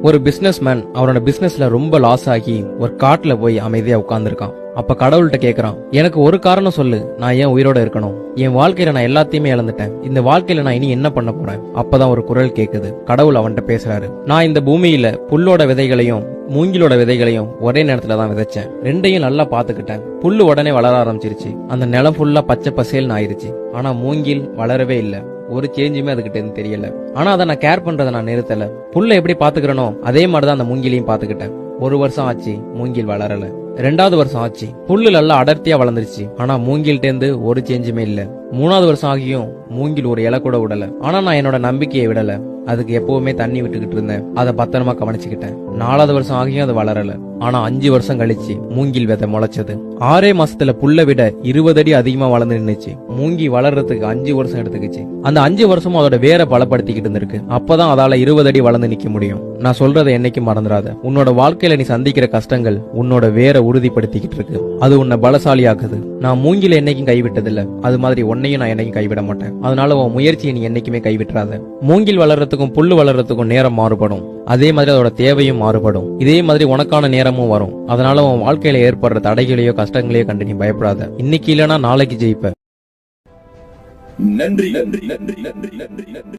ஒரு பிசினஸ்மேன் அவரோட பிசினஸ்ல ரொம்ப லாஸ் ஆகி ஒரு காட்டுல போய் அமைதியா உட்கார்ந்துருக்கான். அப்ப கடவுள்கிட்ட கேக்குறான், எனக்கு ஒரு காரணம் சொல்லு, நான் ஏன் உயிரோட இருக்கணும்? என் வாழ்க்கையில நான் எல்லாத்தையுமே இழந்துட்டேன், இந்த வாழ்க்கையில நான் இனி என்ன பண்ண போறேன்? அப்பதான் ஒரு குரல் கேக்குது. கடவுள் அவன்கிட்ட பேசுறாரு, நான் இந்த பூமியில புல்லோட விதைகளையும் மூங்கிலோட விதைகளையும் ஒரே நேரத்துல தான் விதைச்சேன். ரெண்டையும் நல்லா பாத்துக்கிட்டேன். புல்லு உடனே வளர ஆரம்பிச்சிருச்சு, அந்த நிலம் ஃபுல்லா பச்சை பசேல்னு ஆயிருச்சு. ஆனா மூங்கில் வளரவே இல்ல, ஒரு சேஞ்சுமே அதுகிட்ட இருந்து தெரியல. ஆனா அதை நான் கேர் பண்றதை நான் நிறுத்தல. புல்ல எப்படி பாத்துக்கிறனோ அதே மாதிரிதான் அந்த மூங்கிலையும் பாத்துக்கிட்டேன். ஒரு வருஷம் ஆச்சு, மூங்கில் வளரல. 2வது வருஷம் ஆச்சு, புல்லு நல்லா அடர்த்தியா வளர்ந்துருச்சு. ஆனா மூங்கில்ட்ட இருந்து ஒரு சேஞ்சுமே இல்ல. 3வது வருஷம் ஆகியும் மூங்கில் ஒரு இலை கூட விடல. ஆனா நான் என்னோட நம்பிக்கையை விடல, அதுக்கு எப்பவுமே தண்ணி விட்டுக்கிட்டு இருந்தேன், அதை பத்திரமா கவனிச்சுக்கிட்டேன். 4வது வருஷம் ஆகியும் அது வளரல. ஆனா 5 வருஷம் கழிச்சு மூங்கில் விதை முளைச்சது. 6 மாசத்துல புல்ல விட 20 அடி அதிகமா வளர்ந்து நின்னுச்சு. மூங்கி வளர்றதுக்கு 5 வருஷம் எடுத்துக்கிச்சு. அந்த 5 வருஷமும் அதோட வேற பலப்படுத்திக்கிட்டு இருந்திருக்கு. அப்பதான் அதால 20 அடி வளர்ந்து நிக்க முடியும். நான் சொல்றதை என்னைக்கும் மறந்துடாத. உன்னோட வாழ்க்கையில நீ சந்திக்கிற கஷ்டங்கள் உன்னோட வேற உறுதிப்படுத்திக்கிட்டு இருக்கு. அது உன்னை பலசாலியாக்குது. நான் மூங்கில என்னைக்கும் கைவிட்டதில்ல, அது மாதிரி உன்னையும் நான் என்னைக்கும் கைவிட மாட்டேன். அதனால உன் முயற்சியை நீ என்னைக்குமே கைவிட்டுறாத. மூங்கில் வளர்றதுக்கும் புல்லு வளர்றதுக்கும் நேரம் மாறுபடும், அதே மாதிரி அதோட தேவையும் மாறுபடும். இதே மாதிரி உனக்கான நேரமும் வரும். அதனால உன் வாழ்க்கையில ஏற்படுற தடைகளையோ கஷ்டங்களையோ கண்டு நீ பயப்படாத. இன்னைக்கு இல்லனா நாளைக்கு ஜெயிப்ப. நன்றி நன்றி நன்றி நன்றி நன்றி நன்றி.